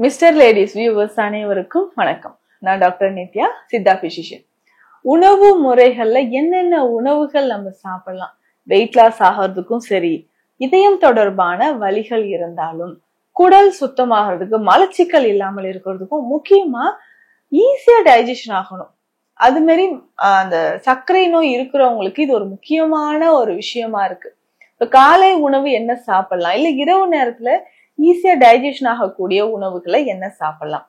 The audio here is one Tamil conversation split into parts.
மிஸ்டர் லேடிஸ் வியூவர்ஸ் அனைவருக்கும் வணக்கம். நான் டாக்டர் நித்யா, சித்தா பிசிஷியன். உணவு முறைகள்ல என்னென்ன உணவுகள் நம்ம சாப்பிடலாம், வெயிட் லாஸ் ஆகிறதுக்கும் சரி, இதயம் தொடர்பான வலிகள் இருந்தாலும், குடல் சுத்தமாகிறதுக்கு, மலச்சிக்கல் இல்லாமல் இருக்கிறதுக்கும், முக்கியமா ஈஸியா டைஜஷன் ஆகணும். அது மாதிரி அந்த சர்க்கரை நோய் இருக்கிறவங்களுக்கு இது ஒரு முக்கியமான ஒரு விஷயமா இருக்கு. இப்ப காலை உணவு என்ன சாப்பிடலாம், இல்ல இரவு நேரத்துல ஈஸியா டைஜஷன் ஆகக்கூடிய உணவுகளை என்ன சாப்பிடலாம்.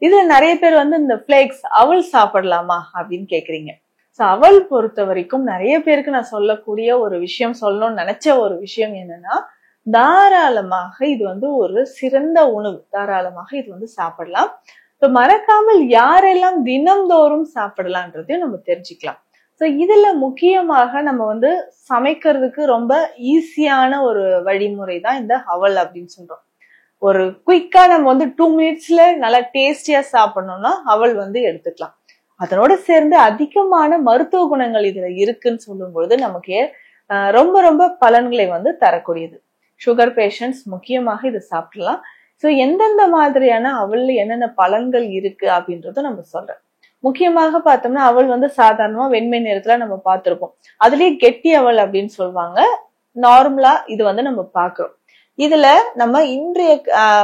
இதுல நிறைய பேர் இந்த பிளேக்ஸ் அவல் சாப்பிடலாமா அப்படின்னு கேக்குறீங்க. அவல் பொறுத்த வரைக்கும் நிறைய பேருக்கு நான் சொல்லக்கூடிய ஒரு விஷயம், சொல்லணும்னு நினைச்ச ஒரு விஷயம் என்னன்னா, தாராளமாக இது ஒரு சிறந்த உணவு. தாராளமாக இது சாப்பிடலாம். இப்ப மறக்காமல் யாரெல்லாம் தினம்தோறும் சாப்பிடலான்றதையும் நம்ம தெரிஞ்சுக்கலாம். இதுல முக்கியமாக நம்ம சமைக்கிறதுக்கு ரொம்ப ஈஸியான ஒரு வழிமுறை தான் இந்த அவல் அப்படின்னு சொல்றோம். ஒரு குயிக்கா நம்ம 2 மினிட்ஸ்ல நல்லா டேஸ்டியா சாப்பிடணும்னா அவல் எடுத்துக்கலாம். அதனோட சேர்ந்து அதிகமான மருத்துவ குணங்கள் இதுல இருக்குன்னு சொல்லும் பொழுது நமக்கு ரொம்ப ரொம்ப பலன்களை தரக்கூடியது. சுகர் பேஷண்ட்ஸ் முக்கியமாக இது சாப்பிடலாம். எந்தெந்த மாதிரியான அவல்ல என்னென்ன பலன்கள் இருக்கு அப்படின்றத நம்ம சொல்றோம். முக்கியமாக பார்த்தோம்னா அவல் சாதாரணமா வெண்மை நிறத்துல நம்ம பார்த்திருப்போம். அதுலயே கெட்டி அவல் அப்படின்னு சொல்லுவாங்க. நார்மலா இது நம்ம பாக்குறோம். இதுல நம்ம இன்றைய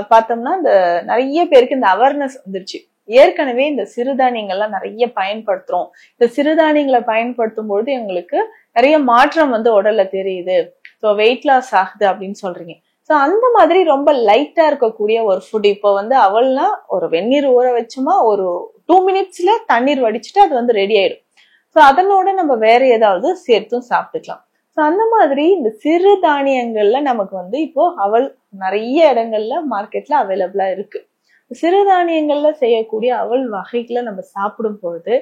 பார்த்தோம்னா இந்த நிறைய பேருக்கு இந்த அவேர்னஸ் வந்துருச்சு. ஏற்கனவே இந்த சிறுதானியங்கள்லாம் நிறைய பயன்படுத்துறோம். இந்த சிறுதானியங்களை பயன்படுத்தும் பொழுது எங்களுக்கு நிறைய மாற்றம் உடல்ல தெரியுது, வெயிட் லாஸ் ஆகுது அப்படின்னு சொல்றீங்க. அந்த மாதிரி ரொம்ப லைட்டா இருக்கக்கூடிய ஒரு ஃபுட். இப்போ அவல்னா ஒரு வெந்நீர் ஊற வச்சோமா, ஒரு 2 மினிட்ஸ்ல தண்ணீர் வடிச்சுட்டு அது ரெடி ஆயிடும். அதனோட நம்ம வேற ஏதாவது சேர்த்தும் சாப்பிட்டுக்கலாம். அந்த மாதிரி இந்த சிறு தானியங்கள்ல நமக்கு இப்போ அவல் நிறைய இடங்கள்ல மார்க்கெட்ல அவைலபிளா இருக்கு. சிறுதானியங்கள்ல செய்யக்கூடிய அவல் வகைகளை நம்ம சாப்பிடும் பொழுது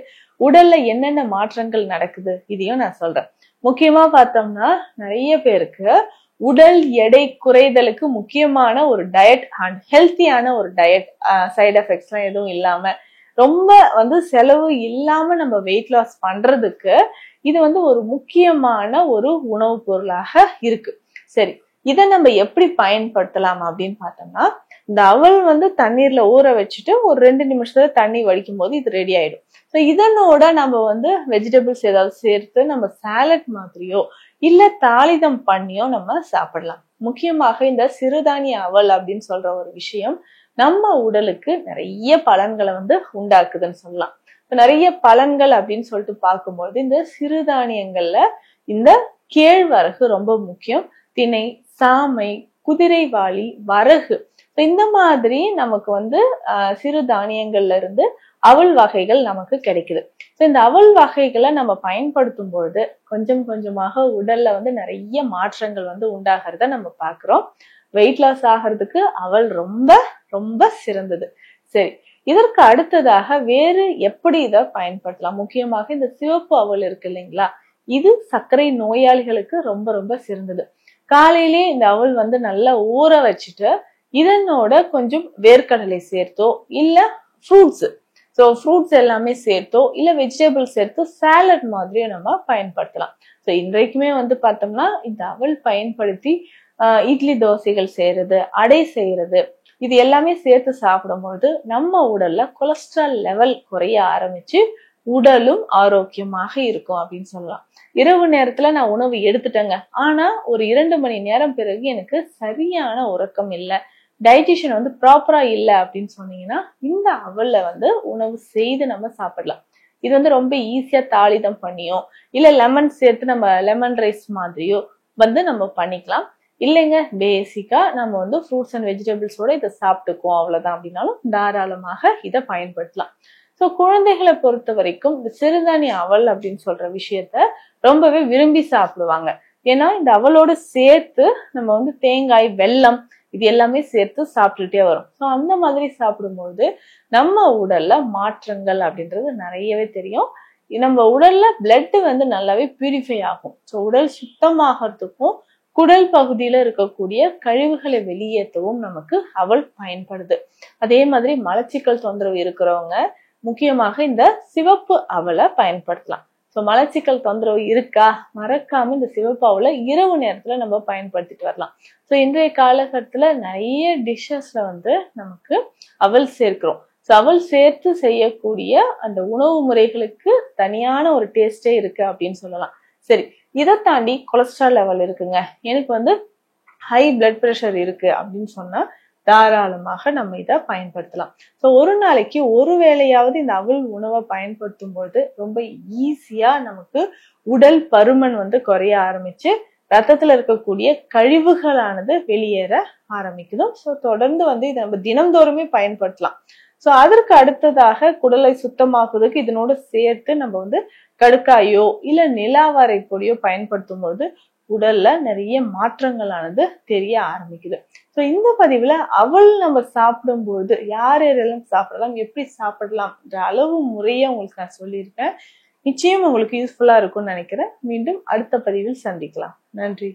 உடல்ல என்னென்ன மாற்றங்கள் நடக்குது இதையும் நான் சொல்றேன். முக்கியமா பார்த்தோம்னா நிறைய பேருக்கு உடல் எடை குறைதலுக்கு முக்கியமான ஒரு டயட் அண்ட் ஹெல்த்தியான ஒரு டயட், சைடு எஃபெக்ட்ஸ் எல்லாம் எதுவும் இல்லாம ரொம்ப செலவு இல்லாம நம்ம வெயிட் லாஸ் பண்றதுக்கு இது ஒரு முக்கியமான ஒரு உணவு பொருளாக இருக்கு. சரி, இதை நம்ம எப்படி பயன்படுத்தலாம் அப்படின்னு பார்த்தோம்னா, இந்த அவல் தண்ணீர்ல ஊற வச்சுட்டு ஒரு 2 நிமிஷத்துல தண்ணி வடிக்கும் போது இது ரெடி ஆயிடும். இதனோட நம்ம வெஜிடபிள்ஸ் ஏதாவது சேர்த்து நம்ம சாலட் மாதிரியோ இல்ல தாளிதம் பண்ணியோ நம்ம சாப்பிடலாம். முக்கியமாக இந்த சிறுதானிய அவல் அப்படின்னு சொல்ற ஒரு விஷயம் நம்ம உடலுக்கு நிறைய பலன்களை உண்டாக்குதுன்னு சொல்லலாம். நிறைய பலன்கள் அப்படின்னு சொல்லிட்டு பார்க்கும்போது இந்த சிறுதானியங்கள்ல இந்த கேழ்வரகு ரொம்ப முக்கியம். திணை, சாமை, குதிரைவாளி, வரகு, இந்த மாதிரி நமக்கு சிறுதானியங்கள்ல இருந்து அவல் வகைகள் நமக்கு கிடைக்குது. இந்த அவல் வகைகளை நம்ம பயன்படுத்தும் பொழுது கொஞ்சம் கொஞ்சமாக உடல்ல நிறைய மாற்றங்கள் உண்டாகிறத நம்ம பாக்குறோம். வெயிட் லாஸ் ஆகிறதுக்கு அவல் ரொம்ப ரொம்ப சிறந்தது. சரி, இதற்கு அடுத்ததாக வேறு எப்படி இதை பயன்படுத்தலாம்? முக்கியமாக இந்த சிவப்பு அவல் இருக்கு இல்லைங்களா, இது சர்க்கரை நோயாளிகளுக்கு ரொம்ப ரொம்ப சிறந்தது. காலையிலே இந்த அவல் நல்லா ஊற வச்சுட்டு இதனோட கொஞ்சம் வேர்க்கடலை சேர்த்தோ இல்ல ஃப்ரூட்ஸ் எல்லாமே சேர்த்தோ இல்ல வெஜிடபிள் சேர்த்தோ சாலட் மாதிரியோ நம்ம பயன்படுத்தலாம். இன்றைக்குமே பார்த்தோம்னா இந்த அவல் பயன்படுத்தி இட்லி தோசைகள் செய்யறது, அடை செய்யறது, இது எல்லாமே சேர்த்து சாப்பிடும்போது நம்ம உடல்ல கொலஸ்ட்ரால் லெவல் குறைய ஆரம்பிச்சு உடலும் ஆரோக்கியமாக இருக்கும் அப்படின்னு சொல்லலாம். இரவு நேரத்துல நான் உணவு எடுத்துட்டேங்க, ஆனா ஒரு 2 மணி நேரம் பிறகு எனக்கு சரியான உறக்கம் இல்லை, டைஜஷன் ப்ராப்பரா இல்லை அப்படின்னு சொன்னீங்கன்னா இந்த அவல்ல உணவு செய்து நம்ம சாப்பிடலாம். இது ரொம்ப ஈஸியா தாளிதம் பண்ணியோ இல்ல லெமன் சேர்த்து நம்ம லெமன் ரைஸ் மாதிரியோ நம்ம பண்ணிக்கலாம். இல்லைங்க, பேசிக்கா நம்ம ஃப்ரூட்ஸ் அண்ட் வெஜிடபிள்ஸோட இதை சாப்பிட்டுக்குவோம் அவ்வளவுதான் அப்படின்னாலும் தாராளமாக இதை பயன்படுத்தலாம். குழந்தைகளை பொறுத்த வரைக்கும் இந்த சிறுதானிய அவல் அப்படின்னு சொல்ற விஷயத்த ரொம்பவே விரும்பி சாப்பிடுவாங்க. ஏன்னா இந்த அவலோடு சேர்த்து நம்ம தேங்காய், வெல்லம் இது எல்லாமே சேர்த்து சாப்பிட்டுட்டே வரும். அந்த மாதிரி சாப்பிடும்போது நம்ம உடல்ல மாற்றங்கள் அப்படின்றது நிறையவே தெரியும். நம்ம உடல்ல பிளட் நல்லாவே பியூரிஃபை ஆகும். உடல் சுத்தமாகறதுக்கும் குடல் பகுதியில இருக்கக்கூடிய கழிவுகளை வெளியேற்றவும் நமக்கு அவல் பயன்படுது. அதே மாதிரி மலச்சிக்கல் தொந்தரவு இருக்கிறவங்க முக்கியமாக இந்த சிவப்பு அவலை பயன்படுத்தலாம். ஸோ மலச்சிக்கல் தொந்தரவு இருக்கா, மறக்காம இந்த சிவப்பு அவலை இரவு நேரத்துல நம்ம பயன்படுத்திட்டு வரலாம். ஸோ இன்றைய காலகட்டத்துல நிறைய டிஷ்ஷஸ்ல வந்து நமக்கு அவல் சேர்க்கிறோம். ஸோ அவல் சேர்த்து செய்யக்கூடிய அந்த உணவு முறைகளுக்கு தனியான ஒரு டேஸ்டே இருக்கு அப்படின்னு சொல்லலாம். சரி, இதை தாண்டி கொலஸ்ட்ரால் லெவல் இருக்குங்க, எனக்கு வந்து ஹை பிளட் ப்ரெஷர் இருக்கு அப்படின்னு சொன்னா தாராளமாக நம்ம இதை பயன்படுத்தலாம். ஸோ ஒரு நாளைக்கு ஒரு வேளையாவது இந்த அவல் உணவை பயன்படுத்தும் போது ரொம்ப ஈஸியா நமக்கு உடல் பருமன் வந்து குறைய ஆரம்பிச்சு ரத்தத்துல இருக்கக்கூடிய கழிவுகளானது வெளியேற ஆரம்பிக்குது. ஸோ தொடர்ந்து வந்து இதை நம்ம தினந்தோறுமே பயன்படுத்தலாம். ஸோ அதற்கு அடுத்ததாக குடலை சுத்தமாக்குறதுக்கு இதனோட சேர்த்து நம்ம வந்து கடுக்காயோ இல்ல நிலாவாரை பொடியோ பயன்படுத்தும் போது உடல்ல நிறைய மாற்றங்களானது தெரிய ஆரம்பிக்குது. ஸோ இந்த பதிவுல அவள் நம்ம சாப்பிடும்போது யார் யாரெல்லாம் சாப்பிடலாம், எப்படி சாப்பிடலாம் என்ற அளவு முறையை உங்களுக்கு நான் சொல்லியிருக்கேன். நிச்சயம் உங்களுக்கு யூஸ்ஃபுல்லா இருக்கும்னு நினைக்கிறேன். மீண்டும் அடுத்த பதிவில் சந்திக்கலாம். நன்றி.